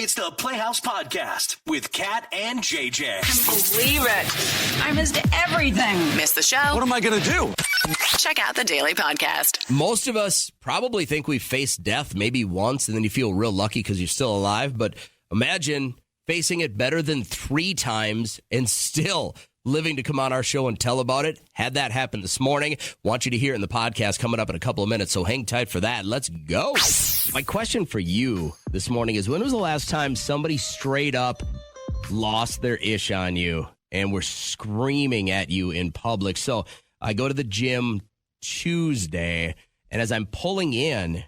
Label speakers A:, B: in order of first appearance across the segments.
A: It's the Playhouse Podcast with Kat and JJ.
B: Can't believe it. I missed everything.
C: Missed the show?
D: What am I going to do?
C: Check out the Daily Podcast.
E: Most of us probably think we faced death maybe once, and then you feel real lucky because you're still alive. But imagine facing it better than 3 times and still living to come on our show and tell about it. Had that happen this morning. Want you to hear it in the podcast coming up in a couple of minutes, so hang tight for that. Let's go. My question for you this morning is, when was the last time somebody straight up lost their ish on you and were screaming at you in public? So I go to the gym Tuesday, and as I'm pulling in,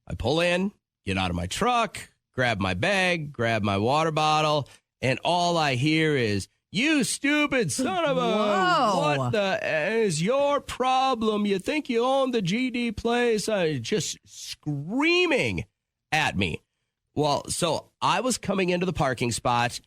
E: I pull in, get out of my truck, grab my bag, grab my water bottle, and all I hear is, "You stupid son of a...
F: Whoa.
E: What the is your problem? You think you own the GD place?" Just screaming at me. Well, so I was coming into the parking spot.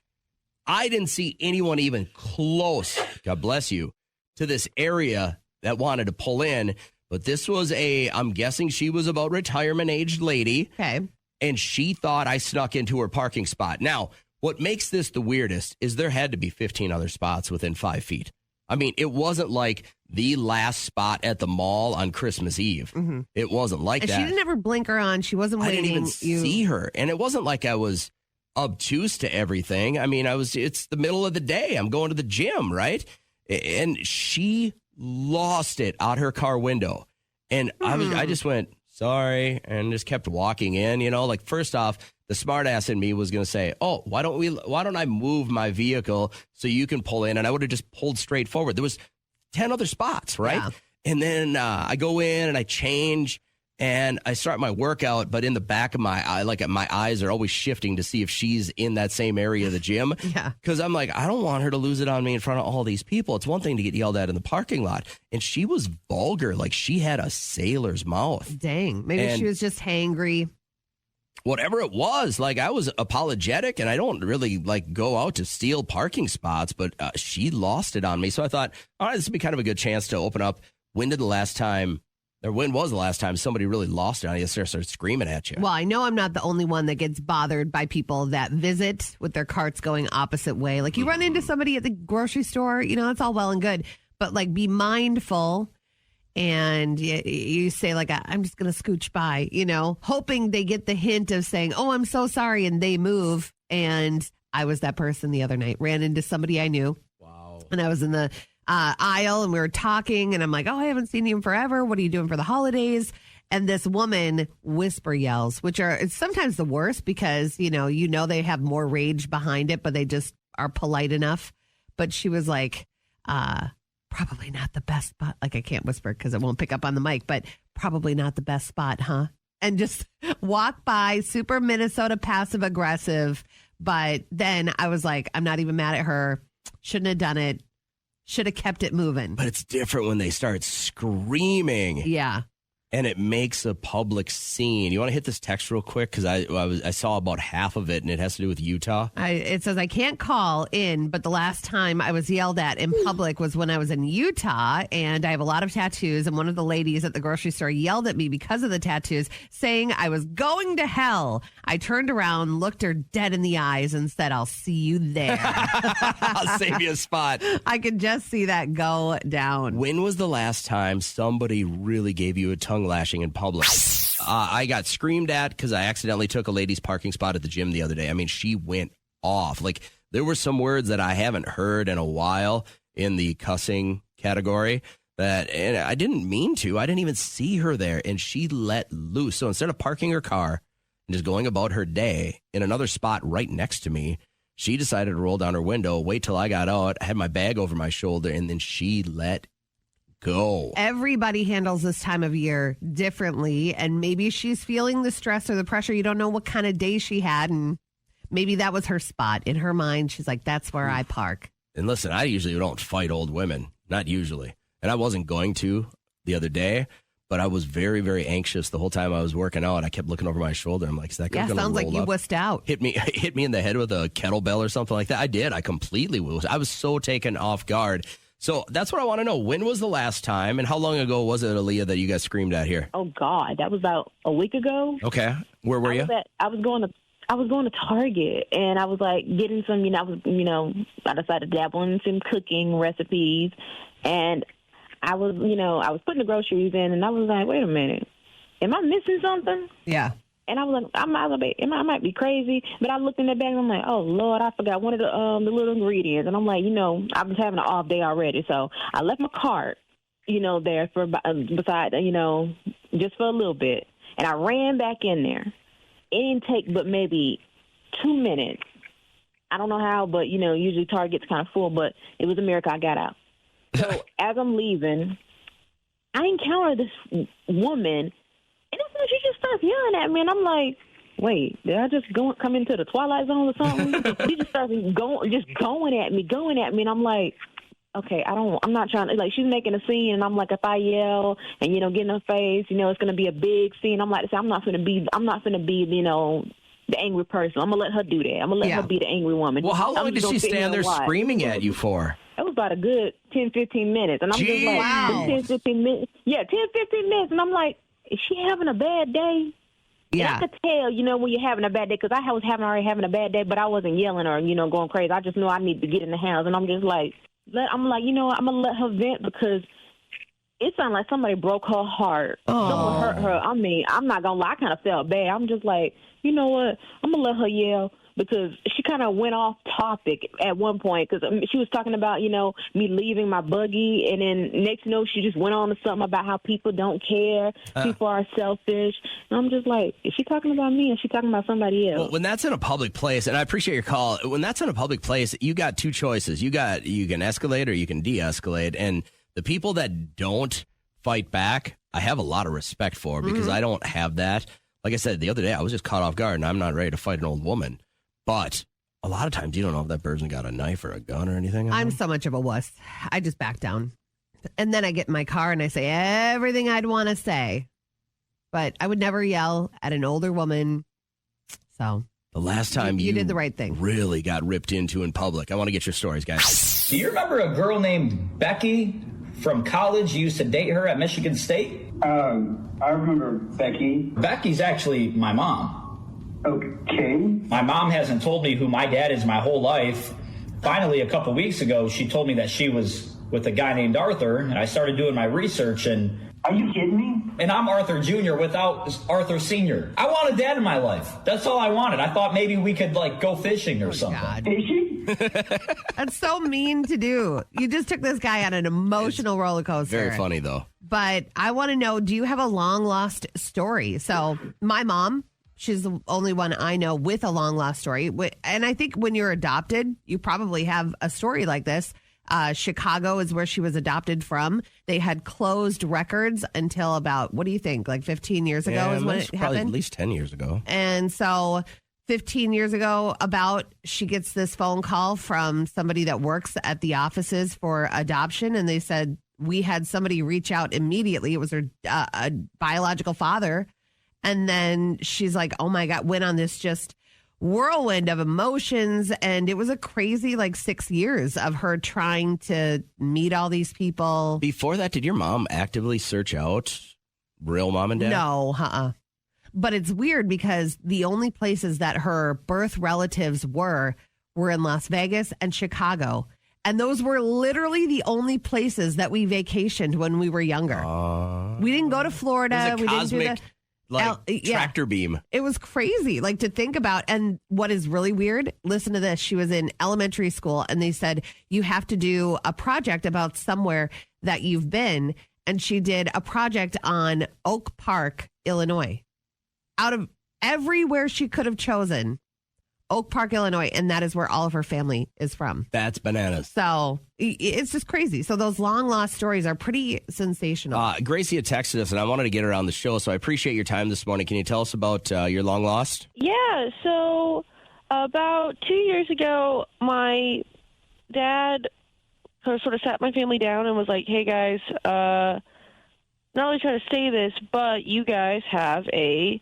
E: I didn't see anyone even close, God bless you, to this area that wanted to pull in. But this was I'm guessing she was about retirement-aged lady.
F: Okay.
E: And she thought I snuck into her parking spot. Now, what makes this the weirdest is there had to be 15 other spots within 5 feet. I mean, it wasn't like the last spot at the mall on Christmas Eve. Mm-hmm. It wasn't like
F: and
E: that.
F: She didn't have her blinker on. She wasn't waiting.
E: I didn't even see her. And it wasn't like I was obtuse to everything. I mean, it's the middle of the day. I'm going to the gym, right? And she lost it out her car window. And I just went, sorry, and just kept walking in, like, first off, the smart ass in me was going to say, "Oh, why don't I move my vehicle so you can pull in?" And I would have just pulled straight forward. There was 10 other spots, right? Yeah. And then I go in and I change and I start my workout, but in the back of my eye, like my eyes are always shifting to see if she's in that same area of the gym.
F: Yeah.
E: Because I'm like, I don't want her to lose it on me in front of all these people. It's one thing to get yelled at in the parking lot. And she was vulgar. Like, she had a sailor's mouth.
F: Dang. Maybe she was just hangry.
E: Whatever it was, like, I was apologetic, and I don't really, like, go out to steal parking spots, but she lost it on me. So I thought, all right, this would be kind of a good chance to open up. When was the last time somebody really lost it on you? Started screaming at you?
F: Well, I know I'm not the only one that gets bothered by people that visit with their carts going opposite way. Like, you run into somebody at the grocery store, it's all well and good, but, like, be mindful. And you say, like, I'm just going to scooch by, hoping they get the hint of saying, "Oh, I'm so sorry," and they move. And I was that person the other night, ran into somebody I knew. Wow. And I was in the aisle and we were talking and I'm like, "Oh, I haven't seen you in forever. What are you doing for the holidays?" And this woman whisper yells, which are sometimes the worst because, they have more rage behind it, but they just are polite enough. But she was like, "Probably not the best spot." Like, I can't whisper because it won't pick up on the mic, but probably not the best spot, huh? And just walk by, super Minnesota passive aggressive. But then I was like, I'm not even mad at her. Shouldn't have done it. Should have kept it moving.
E: But it's different when they start screaming.
F: Yeah.
E: And it makes a public scene. You want to hit this text real quick? Because I saw about half of it, and it has to do with Utah.
F: It says, "I can't call in, but the last time I was yelled at in public was when I was in Utah, and I have a lot of tattoos, and one of the ladies at the grocery store yelled at me because of the tattoos, saying I was going to hell. I turned around, looked her dead in the eyes, and said, 'I'll see you there.'"
E: I'll save you a spot.
F: I could just see that go down.
E: When was the last time somebody really gave you a tongue lashing in public? I got screamed at because I accidentally took a lady's parking spot at the gym the other day. I mean, she went off. Like, there were some words that I haven't heard in a while in the cussing category and I didn't mean to. I didn't even see her there, and she let loose. So instead of parking her car and just going about her day in another spot right next to me, she decided to roll down her window, wait till I got out, I had my bag over my shoulder, and then she let go.
F: Everybody handles this time of year differently, and maybe she's feeling the stress or the pressure. You don't know what kind of day she had, and maybe that was her spot. In her mind, she's like, "That's where I park."
E: And listen, I usually don't fight old women. Not usually. And I wasn't going to the other day, but I was very, very anxious the whole time I was working out. I kept looking over my shoulder. I'm like, is that guy going to roll up?
F: Sounds like you wussed out.
E: Hit me in the head with a kettlebell or something like that. I did. I completely wussed. I was so taken off guard. So that's what I want to know. When was the last time, and how long ago was it, Aaliyah, that you guys screamed at here?
G: Oh, God. That was about a week ago.
E: Okay. Where were you?
G: I was going to
D: I was going to Target, and I was like getting some, I decided to dabble in some cooking recipes, and I was putting the groceries in, and I was like, wait a minute, am I missing something?
F: Yeah.
D: And I was like, I might be crazy, but I looked in the bag and I'm like, oh Lord, I forgot one of the little ingredients, and I'm like, I was having an off day already, so I left my cart, there for beside, just for a little bit, and I ran back in there. It didn't take but maybe 2 minutes. I don't know how, but usually Target's kind of full, but it was a miracle I got out. So as I'm leaving, I encountered this woman. And then she just starts yelling at me, and I'm like, wait, did I just come into the Twilight Zone or something? She just starts going at me, and I'm like, okay, I'm not trying to, like, she's making a scene, and I'm like, if I yell and, get in her face, it's going to be a big scene. I'm like, I'm not going to be, the angry person. I'm going to let her do that. I'm going to let her be the angry woman.
E: Well, how long did she stand there screaming at you for?
D: It was about a good 10, 15 minutes. And I'm just like,
F: wow.
D: 10, 15 minutes. Yeah, 10, 15 minutes. And I'm like, is she having a bad day?
F: Yeah.
D: And I could tell, when you're having a bad day, because I was already having a bad day, but I wasn't yelling or, going crazy. I just knew I need to get in the house. And I'm just like, I'm going to let her vent, because it sounded like somebody broke her heart. Someone hurt her. I mean, I'm not going to lie, I kind of felt bad. I'm just like, you know what? I'm going to let her yell, because she kind of went off topic at one point, because she was talking about, me leaving my buggy, and then next she just went on to something about how people don't care, people are selfish. And I'm just like, is she talking about me, or is she talking about somebody else?
E: Well, when that's in a public place, and I appreciate your call, when that's in a public place, you got two choices. You can escalate or you can de-escalate, and the people that don't fight back, I have a lot of respect for, because I don't have that. Like I said, the other day, I was just caught off guard, and I'm not ready to fight an old woman. But a lot of times you don't know if that person got a knife or a gun or anything.
F: I'm so much of a wuss. I just back down. And then I get in my car and I say everything I'd want to say. But I would never yell at an older woman. So
E: the last time
F: you did the right thing.
E: Really got ripped into in public. I want to get your stories, guys.
G: Do you remember a girl named Becky from college? You used to date her at Michigan State?
H: I remember Becky.
G: Becky's actually my mom.
H: Okay.
G: My mom hasn't told me who my dad is my whole life. Finally, a couple weeks ago, she told me that she was with a guy named Arthur, and I started doing my research, and...
H: Are you kidding me?
G: And I'm Arthur Jr. without Arthur Sr. I want a dad in my life. That's all I wanted. I thought maybe we could, go fishing or something.
F: God.
H: Is she?
F: That's so mean to do. You just took this guy on an emotional roller coaster.
E: Very funny, though.
F: But I want to know, do you have a long lost story? So my mom, she's the only one I know with a long lost story. And I think when you're adopted, you probably have a story like this. Chicago is where she was adopted from. They had closed records until about, what do you think, 15 years ago is when it
E: probably
F: happened?
E: At least 10 years ago.
F: And so 15 years ago, she gets this phone call from somebody that works at the offices for adoption. And they said, we had somebody reach out immediately. It was her a biological father. And then she's like, oh my God, went on this just whirlwind of emotions. And it was a crazy 6 years of her trying to meet all these people.
E: Before that, did your mom actively search out real mom and dad?
F: No, But it's weird because the only places that her birth relatives were in Las Vegas and Chicago. And those were literally the only places that we vacationed when we were younger. We didn't go to Florida.
E: It was a cosmic,
F: didn't do
E: tractor beam.
F: It was crazy, to think about. And what is really weird, listen to this. She was in elementary school and they said, you have to do a project about somewhere that you've been. And she did a project on Oak Park, Illinois. Out of everywhere she could have chosen, Oak Park, Illinois, and that is where all of her family is from.
E: That's bananas.
F: So it's just crazy. So those long lost stories are pretty sensational.
E: Gracie had texted us, and I wanted to get her on the show, so I appreciate your time this morning. Can you tell us about your long lost?
I: Yeah, so about 2 years ago, my dad sort of sat my family down and was like, hey, guys, not only trying to say this, but you guys have a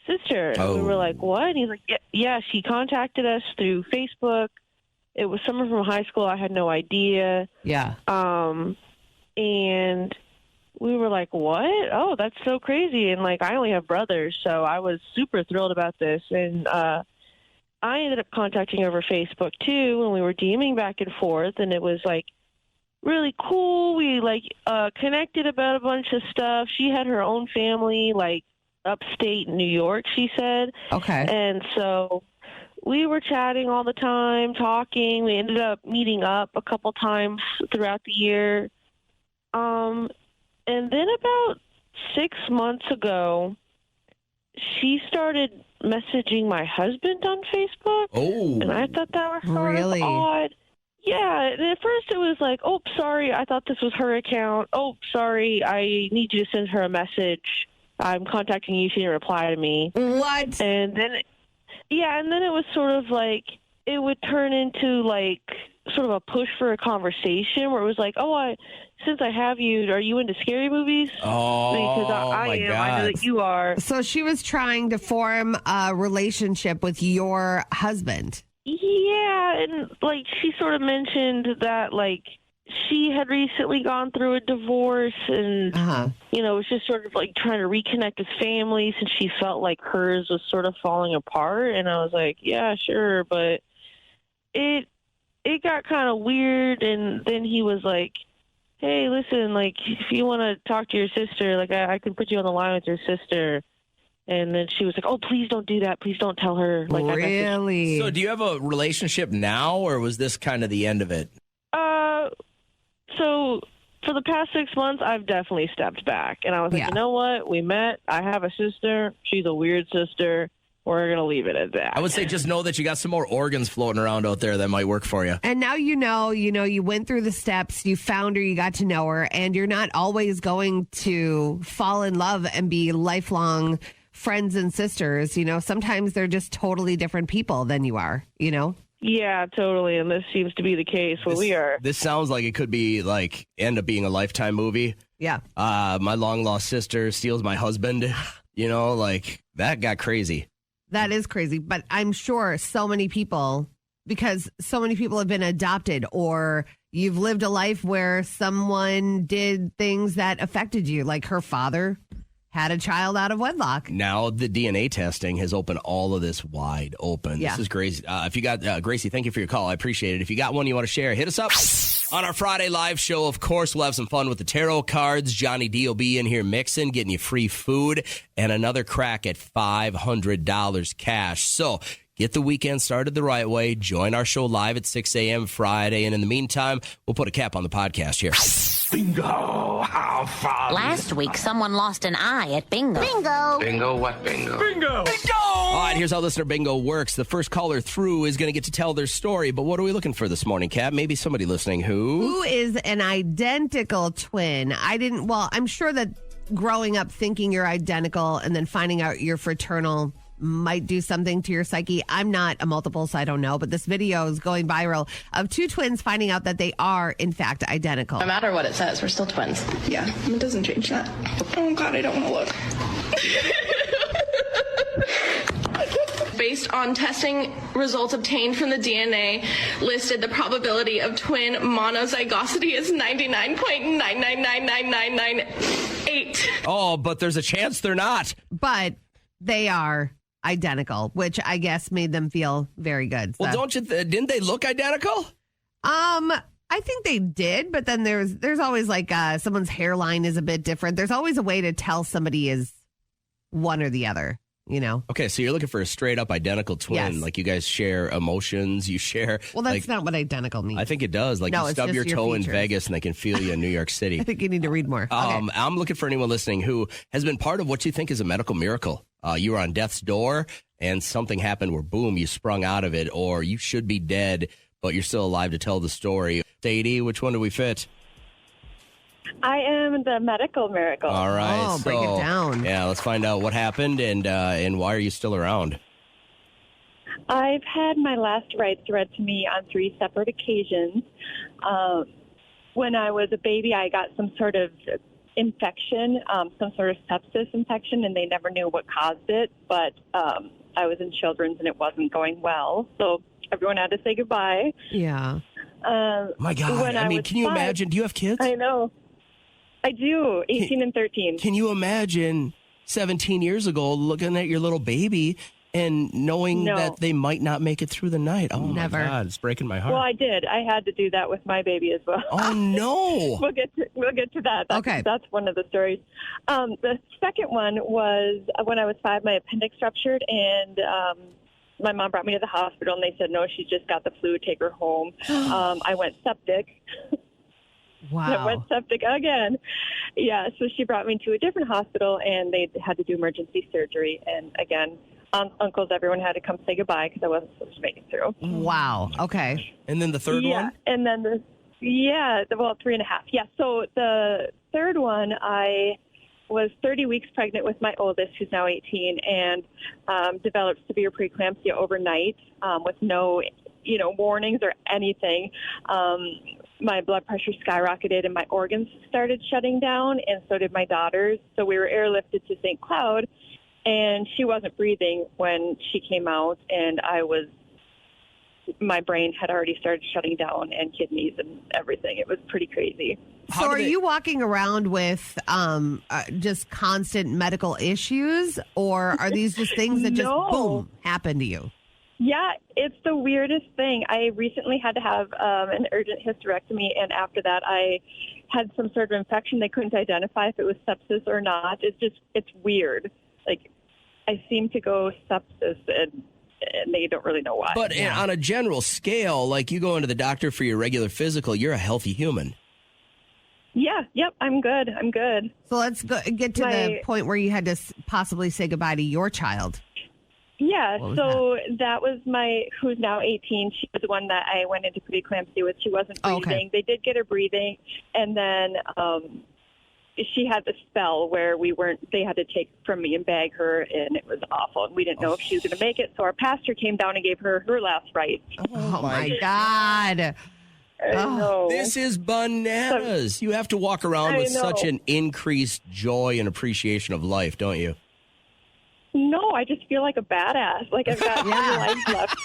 I: sister. And we were like, what? And he's like, yeah, she contacted us through Facebook. It was someone from high school. I had no idea.
F: Yeah.
I: And we were like, what? Oh, that's so crazy. And, like, I only have brothers, so I was super thrilled about this. And I ended up contacting her over Facebook, too, and we were DMing back and forth, and it was, like, really cool. We, like, connected about a bunch of stuff. She had her own family, like, upstate New York, she said.
F: Okay.
I: And so we were chatting all the time, talking. We ended up meeting up a couple times throughout the year. And then about 6 months ago, she started messaging my husband on Facebook.
E: Oh.
I: And I thought that was sort
F: Really?
I: of odd. Yeah, and at first it was like, oh, sorry, I thought this was her account. Oh, sorry, I need you to send her a message. I'm contacting you. She didn't reply to me.
F: What?
I: And then, and then it was sort of like, it would turn into like sort of a push for a conversation where it was like, oh, since I have you, are you into scary movies?
E: Oh,
I: because I
E: my
I: am.
E: God.
I: I know that you are.
F: So she was trying to form a relationship with your husband.
I: Yeah, and like she sort of mentioned that like she had recently gone through a divorce and was just sort of like trying to reconnect with family since she felt like hers was sort of falling apart. And I was like, yeah, sure, but it got kind of weird. And then he was like, hey, listen, like if you want to talk to your sister, like I can put you on the line with your sister. And then she was like, oh, please don't do that. Please don't tell her. Like,
F: really?
E: So do you have a relationship now, or was this kind of the end of it?
I: So for the past 6 months, I've definitely stepped back. And I was like, you know what? We met. I have a sister. She's a weird sister. We're going to leave it at that.
E: I would say just know that you got some more organs floating around out there that might work for you.
F: And now you went through the steps, you found her, you got to know her, and you're not always going to fall in love and be lifelong friends and sisters. Sometimes they're just totally different people than you are,
I: Yeah, totally. And this seems to be the case where we are.
E: This sounds like it could be like end up being a Lifetime movie.
F: Yeah.
E: My long lost sister steals my husband. Like that got crazy.
F: That is crazy. But I'm sure so many people, because so many people have been adopted, or you've lived a life where someone did things that affected you, like her father had a child out of wedlock.
E: Now the DNA testing has opened all of this wide open.
F: Yeah.
E: This is crazy. If you got, Gracie, thank you for your call. I appreciate it. If you got one you want to share, hit us up. On our Friday live show, of course, we'll have some fun with the tarot cards. Johnny D will be in here mixing, getting you free food, and another crack at $500 cash. So get the weekend started the right way. Join our show live at 6 a.m. Friday. And in the meantime, we'll put a cap on the podcast here.
A: Bingo! How fun!
J: Last week, someone lost an eye at bingo.
K: Bingo!
A: Bingo what bingo? Bingo! Bingo!
E: All right, here's how listener bingo works. The first caller through is going to get to tell their story. But what are we looking for this morning, Kat? Maybe somebody listening who
F: is an identical twin. I'm sure that growing up thinking you're identical and then finding out you're fraternal might do something to your psyche. I'm not a multiple, so I don't know. But this video is going viral of two twins finding out that they are, in fact, identical.
L: No matter what it says, we're still twins. Yeah, it doesn't change that. Oh, God, I don't want to look. Based on testing results obtained from the DNA, listed the probability of twin monozygosity is 99.9999998.
E: Oh, but there's a chance they're not.
F: But they are identical, which I guess made them feel very good. So.
E: Well, didn't they look identical?
F: I think they did, but then there's always like someone's hairline is a bit different. There's always a way to tell somebody is one or the other,
E: Okay, so you're looking for a straight up identical twin.
F: Yes.
E: Like you guys share emotions, you share.
F: Well, that's not what identical means.
E: I think it does. Like
F: no,
E: you stub your toe in
F: features.
E: Vegas and they can feel you in New York City.
F: I think you need to read more. Okay.
E: I'm looking for anyone listening who has been part of what you think is a medical miracle. You were on death's door and something happened where, boom, you sprung out of it, or you should be dead, but you're still alive to tell the story. Sadie, which one do we fit?
M: I am the medical miracle.
E: All right.
F: Break it down.
E: Yeah, let's find out what happened and why are you still around?
M: I've had my last rites read to me on 3 separate occasions. When I was a baby, I got some sort of infection, some sort of sepsis infection, and they never knew what caused it. But I was in children's, and it wasn't going well. So everyone had to say goodbye.
F: Yeah.
E: My God. I mean, can you imagine? Do you have kids?
M: I know. I do, 18 and 13.
E: Can you imagine 17 years ago looking at your little baby and knowing that they might not make it through the night? Oh,
F: Never.
E: my God. It's breaking my heart.
M: Well, I did. I had to do that with my baby as well.
E: Oh, no.
M: We'll get to that.
F: Okay.
M: That's one of the stories. The second one was when I was 5, my appendix ruptured, and my mom brought me to the hospital, and they said, no, she just got the flu, take her home. I went septic.
F: Wow.
M: I went septic again. Yeah, so she brought me to a different hospital, and they had to do emergency surgery. And again, uncles, everyone had to come say goodbye because I wasn't supposed to make it through.
F: Wow. Okay.
E: And then the third one?
M: And then 3.5. Yeah, so the third one, I was 30 weeks pregnant with my oldest, who's now 18, and developed severe preeclampsia overnight with no, warnings or anything. My blood pressure skyrocketed and my organs started shutting down, and so did my daughter's. So we were airlifted to St. Cloud, and she wasn't breathing when she came out, and my brain had already started shutting down, and kidneys and everything. It was pretty crazy.
F: So are you walking around with just constant medical issues, or are these just things that just, boom, happen to you?
M: Yeah, it's the weirdest thing. I recently had to have an urgent hysterectomy, and after that I had some sort of infection. They couldn't identify if it was sepsis or not. It's weird. Like, I seem to go sepsis, and they don't really know why.
E: But on a general scale, like you go into the doctor for your regular physical, you're a healthy human.
M: Yeah, yep, I'm good.
F: So let's get to the point where you had to possibly say goodbye to your child.
M: Yeah, so that was who's now 18. She was the one that I went into preeclampsia with. She wasn't breathing.
F: Okay.
M: They did get her breathing, and then she had the spell where they had to take from me and bag her, and it was awful. And we didn't know if she was going to make it. So our pastor came down and gave her last rites.
F: Oh my God.
M: Oh.
E: This is bananas. You have to walk around with such an increased joy and appreciation of life, don't you?
M: No, I just feel like a badass. Like I've got 10 lives left.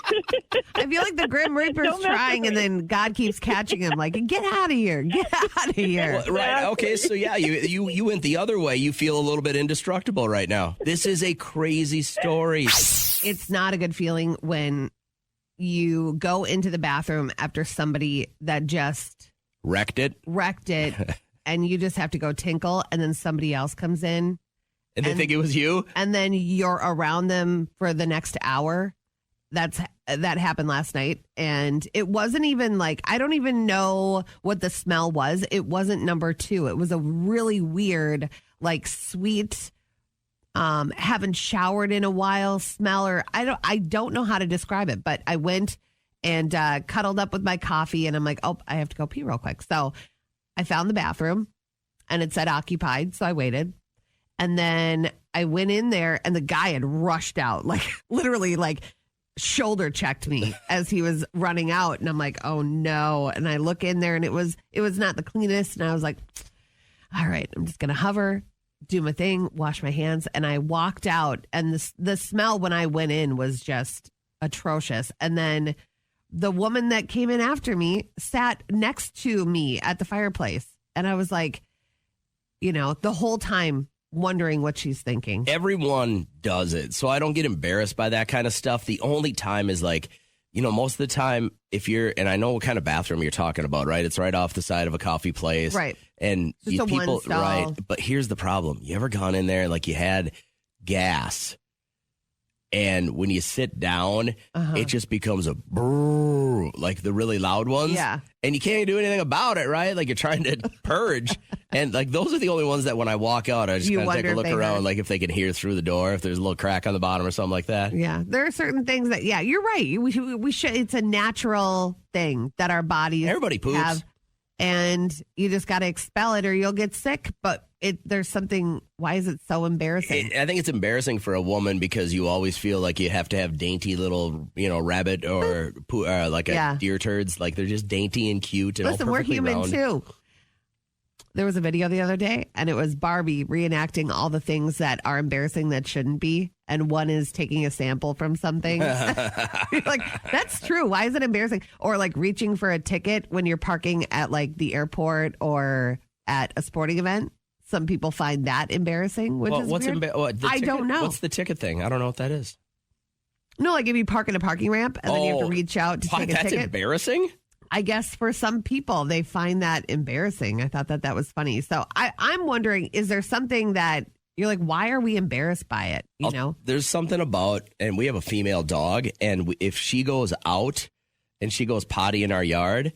F: I feel like the Grim Reaper's trying, and then God keeps catching him. Like, get out of here! Get out of here!
E: Well, right? Okay. So yeah, you went the other way. You feel a little bit indestructible right now. This is a crazy story.
F: It's not a good feeling when you go into the bathroom after somebody that just
E: wrecked it,
F: and you just have to go tinkle, and then somebody else comes in.
E: And they think it was you?
F: And then you're around them for the next hour. That happened last night. And it wasn't even like, I don't even know what the smell was. It wasn't number 2. It was a really weird, like sweet, haven't showered in a while smell, or I don't know how to describe it. But I went and cuddled up with my coffee, and I'm like, oh, I have to go pee real quick. So I found the bathroom, and it said occupied. So I waited. And then I went in there, and the guy had rushed out, like literally like shoulder checked me as he was running out. And I'm like, oh no. And I look in there, and it was not the cleanest. And I was like, all right, I'm just going to hover, do my thing, wash my hands. And I walked out, and the smell when I went in was just atrocious. And then the woman that came in after me sat next to me at the fireplace. And I was like, the whole time wondering what she's thinking.
E: Everyone does it. So I don't get embarrassed by that kind of stuff. The only time is like, most of the time and I know what kind of bathroom you're talking about, right? It's right off the side of a coffee place.
F: Right.
E: And
F: just
E: people,
F: one stall.
E: right. But here's the problem. You ever gone in there and like you had gas, and when you sit down, it just becomes a brrr, like the really loud ones.
F: Yeah.
E: And you can't do anything about it, right? Like you're trying to purge. And like those are the only ones that when I walk out, I just kind of take a look around, like if they can hear through the door, if there's a little crack on the bottom or something like that.
F: Yeah. There are certain things that, you're right. We should, it's a natural thing that our bodies
E: Everybody poops.
F: have. And you just got to expel it or you'll get sick. But there's something, why is it so embarrassing?
E: I think it's embarrassing for a woman because you always feel like you have to have dainty little, rabbit or like a deer turds. Like they're just dainty and cute. And
F: listen,
E: all
F: we're human
E: round.
F: too. There was a video the other day, and it was Barbie reenacting all the things that are embarrassing that shouldn't be. And one is taking a sample from something. You're like, that's true. Why is it embarrassing? Or like reaching for a ticket when you're parking at like the airport or at a sporting event. Some people find that embarrassing, which is weird. I don't know.
E: What's the ticket thing? I don't know what that is.
F: No, like if you park in a parking ramp and then you have to reach out to take a ticket.
E: That's embarrassing?
F: I guess for some people, they find that embarrassing. I thought that was funny. So I'm wondering, is there something that you're like, why are we embarrassed by it? You know?
E: There's something about, and we have a female dog, and if she goes out and she goes potty in our yard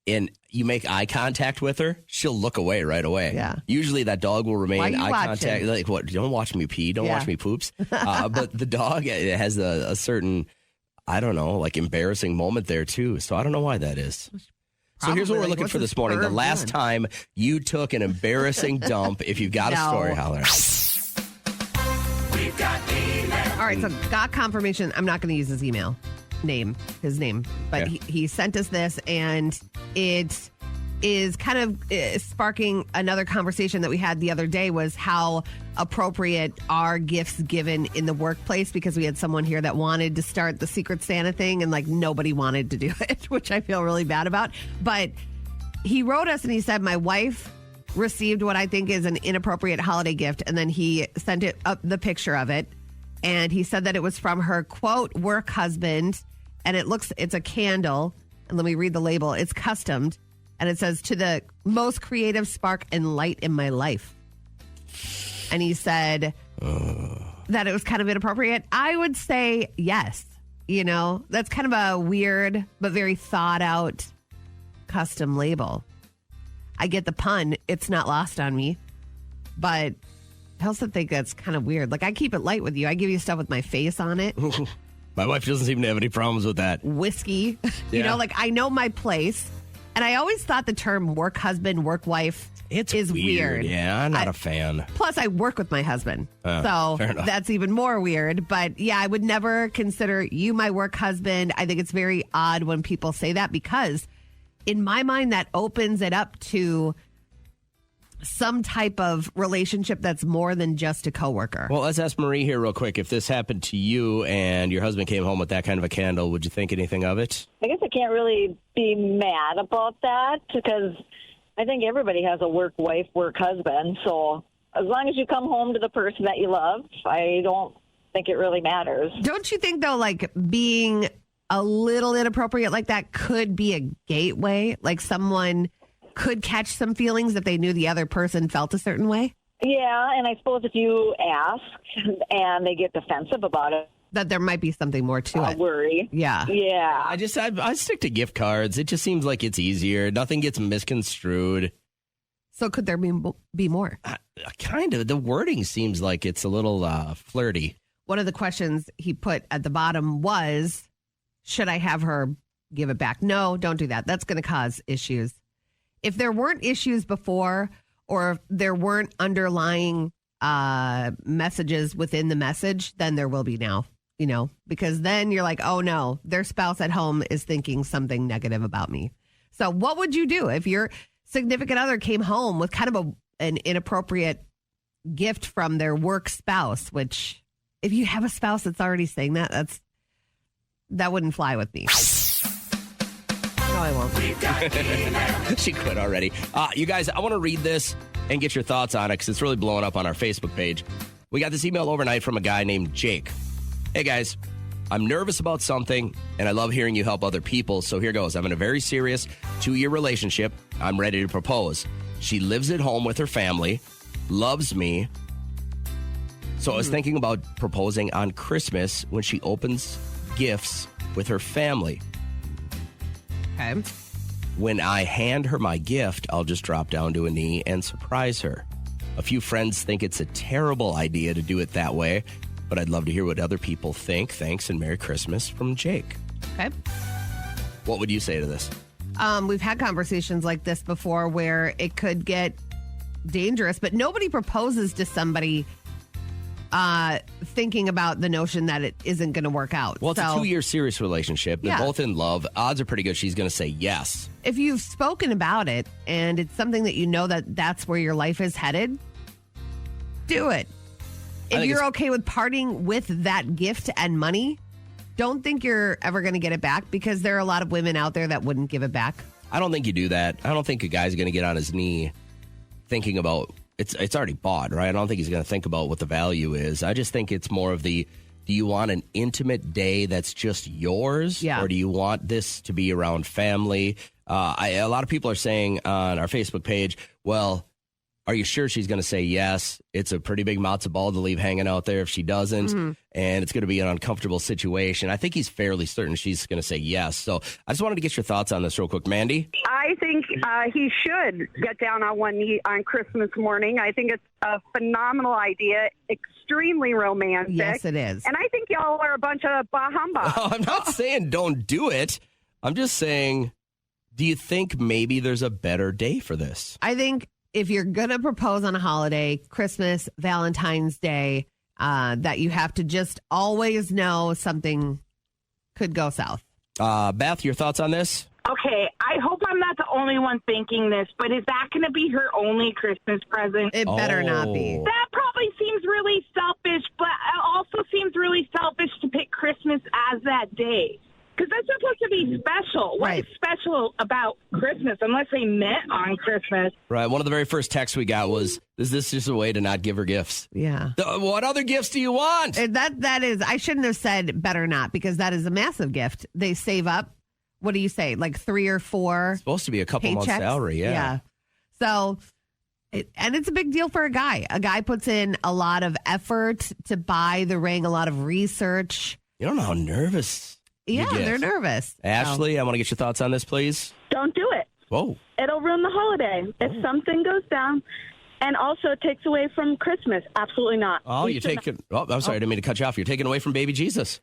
E: and you make eye contact with her, she'll look away right away.
F: Yeah.
E: Usually that dog will remain eye contact. Like, what? Don't watch me pee. Don't watch me poops. But the dog has a certain, I don't know, like embarrassing moment there too. So I don't know why that is. So here's what we're looking for this morning. The last time you took an embarrassing dump. If you've got a story, holler.
A: We've got email.
F: All right, so got confirmation. I'm not going to use his name, but he sent us this, and it is kind of sparking another conversation that we had the other day, was how appropriate are gifts given in the workplace, because we had someone here that wanted to start the Secret Santa thing and like nobody wanted to do it, which I feel really bad about. But he wrote us and he said, my wife received what I think is an inappropriate holiday gift, and then he sent it up the picture of it, and he said that it was from her, quote, work husband, and it's a candle, and let me read the label. It's customed, and it says, to the most creative spark and light in my life. And he said that it was kind of inappropriate. I would say yes. You know, that's kind of a weird but very thought out custom label. I get the pun. It's not lost on me. But I also think that's kind of weird. Like, I keep it light with you. I give you stuff with my face on it.
E: My wife doesn't seem to have any problems with that.
F: Whiskey. You know, like, I know my place. And I always thought the term work husband, work wife is weird.
E: Yeah, I'm not a fan.
F: Plus, I work with my husband. So that's even more weird. But yeah, I would never consider you my work husband. I think it's very odd when people say that, because in my mind, that opens it up to some type of relationship that's more than just a coworker.
E: Well, let's ask Marie here real quick. If this happened to you and your husband came home with that kind of a candle, would you think anything of it?
K: I guess I can't really be mad about that, because I think everybody has a work wife, work husband. So as long as you come home to the person that you love, I don't think it really matters.
F: Don't you think, though, like being a little inappropriate like that could be a gateway? Like someone could catch some feelings if they knew the other person felt a certain way?
K: Yeah, and I suppose if you ask and they get defensive about it,
F: that there might be something more to it.
K: Worry.
F: Yeah.
K: Yeah.
E: I stick to gift cards. It just seems like it's easier. Nothing gets misconstrued.
F: So could there be more?
E: Kind of. The wording seems like it's a little flirty.
F: One of the questions he put at the bottom was, should I have her give it back? No, don't do that. That's going to cause issues. If there weren't issues before, or if there weren't underlying messages within the message, then there will be now, you know, because then you're like, oh no, their spouse at home is thinking something negative about me. So what would you do if your significant other came home with kind of an inappropriate gift from their work spouse, which if you have a spouse that's already saying that wouldn't fly with me. No, I won't.
E: She quit already. You guys, I want to read this and get your thoughts on it, because it's really blowing up on our Facebook page. We got this email overnight from a guy named Jake. Hey, guys, I'm nervous about something, and I love hearing you help other people. So here goes. I'm in a very serious 2-year relationship. I'm ready to propose. She lives at home with her family, loves me. So I was thinking about proposing on Christmas when she opens gifts with her family.
F: Okay.
E: When I hand her my gift, I'll just drop down to a knee and surprise her. A few friends think it's a terrible idea to do it that way, but I'd love to hear what other people think. Thanks and Merry Christmas from Jake.
F: Okay.
E: What would you say to this?
F: We've had conversations like this before where it could get dangerous, but nobody proposes to somebody thinking about the notion that it isn't going to work out.
E: Well, it's a 2-year serious relationship. They're both in love. Odds are pretty good she's going to say yes.
F: If you've spoken about it and it's something that you know that that's where your life is headed, do it. If you're okay with parting with that gift and money, don't think you're ever going to get it back, because there are a lot of women out there that wouldn't give it back.
E: I don't think you do that. I don't think a guy's going to get on his knee thinking about it's already bought, right? I don't think he's going to think about what the value is. I just think it's more of the, do you want an intimate day that's just yours?
F: Yeah.
E: Or do you want this to be around family? A lot of people are saying on our Facebook page, well, are you sure she's going to say yes? It's a pretty big matzo ball to leave hanging out there if she doesn't, and it's going to be an uncomfortable situation. I think he's fairly certain she's going to say yes. So I just wanted to get your thoughts on this real quick. Mandy?
N: I think he should get down on one knee on Christmas morning. I think it's a phenomenal idea, extremely romantic.
F: Yes, it is.
N: And I think y'all are a bunch of bah humbug.
E: Oh, I'm not saying don't do it. I'm just saying, do you think maybe there's a better day for this?
F: I think if you're going to propose on a holiday, Christmas, Valentine's Day, that you have to just always know something could go south.
E: Beth, your thoughts on this?
O: Okay, I hope I'm not the only one thinking this, but is that going to be her only Christmas present?
F: It better not be.
O: That probably seems really selfish, but it also seems really selfish to pick Christmas as that day. Because that's supposed to be special. What is special about Christmas unless they met on Christmas?
E: Right. One of the very first texts we got was, is this just a way to not give her gifts?
F: Yeah.
E: What other gifts do you want?
F: That is, I shouldn't have said better not, because that is a massive gift. They save up, what do you say, like 3 or 4
E: It's supposed to be a couple months salary,
F: yeah. So, and it's a big deal for a guy. A guy puts in a lot of effort to buy the ring, a lot of research.
E: You don't know how nervous.
F: Yeah, they're nervous.
E: Ashley, I want to get your thoughts on this, please.
P: Don't do it.
E: Whoa.
P: It'll ruin the holiday if something goes down, and also it takes away from Christmas. Absolutely not.
E: Oh, you're taking. Oh, I'm sorry, I didn't mean to cut you off. You're taking away from baby Jesus.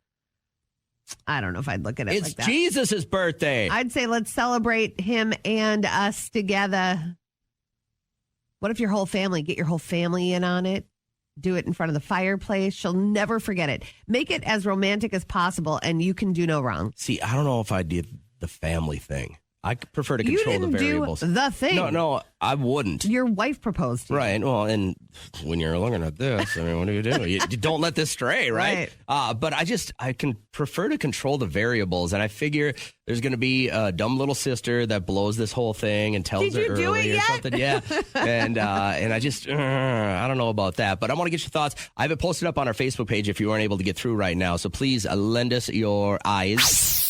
F: I don't know if I'd look at it
E: It's
F: like that.
E: Jesus' birthday.
F: I'd say let's celebrate him and us together. What if your whole family, get your whole family in on it? Do it in front of the fireplace. She'll never forget it. Make it as romantic as possible, and you can do no wrong.
E: See, I don't know if I did the family thing. I prefer to control the variables.
F: Do the thing.
E: No, I wouldn't.
F: Your wife proposed to you.
E: Right. Well, and when you're looking at this, I mean, what do? You don't let this stray, right? But I can prefer to control the variables, and I figure there's going to be a dumb little sister that blows this whole thing and tells her early or something. Yeah. And I just I don't know about that, but I want to get your thoughts. I have it posted up on our Facebook page if you aren't able to get through right now, so please lend us your eyes.